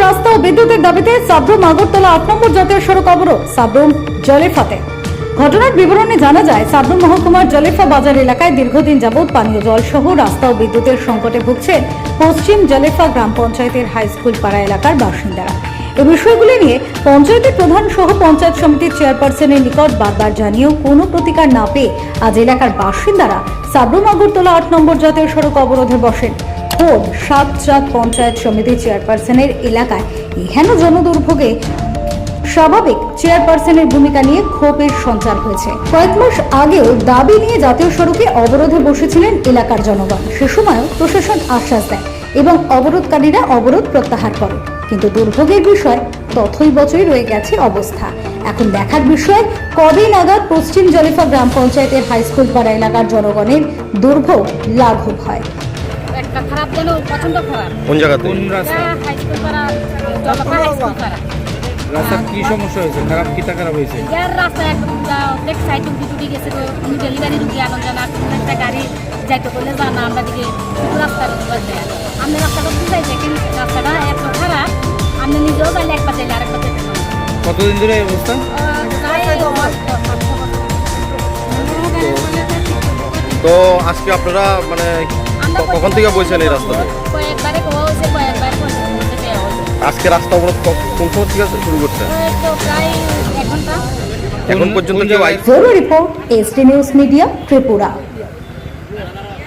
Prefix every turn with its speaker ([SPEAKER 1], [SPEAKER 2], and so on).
[SPEAKER 1] রাস্তা ও বিদ্যুতের দাবিতে সাব্রুম আগরতলা 8 নম্বর জাতীয় সড়ক অবরোধ সাব্রুম জলেফাতে। ঘটনার বিবরণে জানা যায়, সাব্রুম মহকুমার জলেফা বাজার এলাকায় দীর্ঘদিন যাবৎ পানীয় জল সহ রাস্তা ও বিদ্যুতের সংকটে ভুগছেন পশ্চিম জলেফা গ্রাম পঞ্চায়েতের হাই স্কুল পাড়া এলাকার বাসিন্দারা। এই বিষয়গুলি নিয়ে পঞ্চায়েতের প্রধান সহ পঞ্চায়েত সমিতির চেয়ারপারসনের নিকট বারবার জানিয়েও কোনো প্রতিকার না পেয়ে আজ এলাকার বাসিন্দারা সাব্রুম আগরতলা 8 নম্বর জাতীয় সড়ক অবরোধে বসেন। খোদ সাতচাঁদ পঞ্চায়েত সমিতির চেয়ারপারসনের এলাকায় এহেন জনদুর্ভোগে স্বাভাবিক চেয়ারপারসনের ভূমিকা নিয়ে ক্ষোভের সঞ্চার হয়েছে। কয়েক মাস আগেও দাবি নিয়ে জাতীয় সড়কে অবরোধে বসেছিলেন এলাকার জনগণ। সে সময়ও প্রশাসন আশ্বাস দেয় এবং অবরোধকারীরা অবরোধ প্রত্যাহার করে, কিন্তু দুর্ভোগের বিষয় তথই বছরই রয়ে গেছে অবস্থা। এখন দেখার বিষয় কবে নাগাদ পশ্চিম জলেফা গ্রাম পঞ্চায়েতের হাই স্কুল পাড়া এলাকার জনগণের দুর্ভোগ লাঘব হয়।
[SPEAKER 2] একটা খারাপ যেন প্রচন্ড খারাপ।
[SPEAKER 3] কোন জায়গাতে?
[SPEAKER 2] কোন রাস্তা? হাই স্কুল পাড়া, জলপা হাই স্কুল পাড়া।
[SPEAKER 4] রাস্তার কি সমস্যা হয়েছে? খারাপ কিটা খারাপ হয়েছে?
[SPEAKER 2] ইয়ার রাস্তা একদম লেফট সাইড টুটি গেছে, তো কোনো ডেলিভারি রুগী আনো জানা, কোনো একটা গাড়ি যাইতে বললে জানা আমরা দিকে শুধু রাস্তার দেয়। আপনি রাস্তাটা বুঝাই দেখেন, রাস্তাটা এত খারাপ, আপনি নিজেও চাইলে একবার চাইলে আরেকবার যেতে পারেন।
[SPEAKER 4] কতদিন ধরে এই অবস্থা?
[SPEAKER 3] তো আজকে আপনারা মানে কখন থেকে বলছেন এই রাস্তাতে?
[SPEAKER 2] কয়েকবারে কোয়া হয়েছে, কয়েকবার বলতে দেওয়া হয়েছে।
[SPEAKER 3] আজকে রাস্তা অবরোধ কোন সময় থেকে শুরু করছেন?
[SPEAKER 2] তো প্রায় 1 ঘন্টা।
[SPEAKER 3] এখন পর্যন্ত কেউ
[SPEAKER 1] report ST news media Tripura.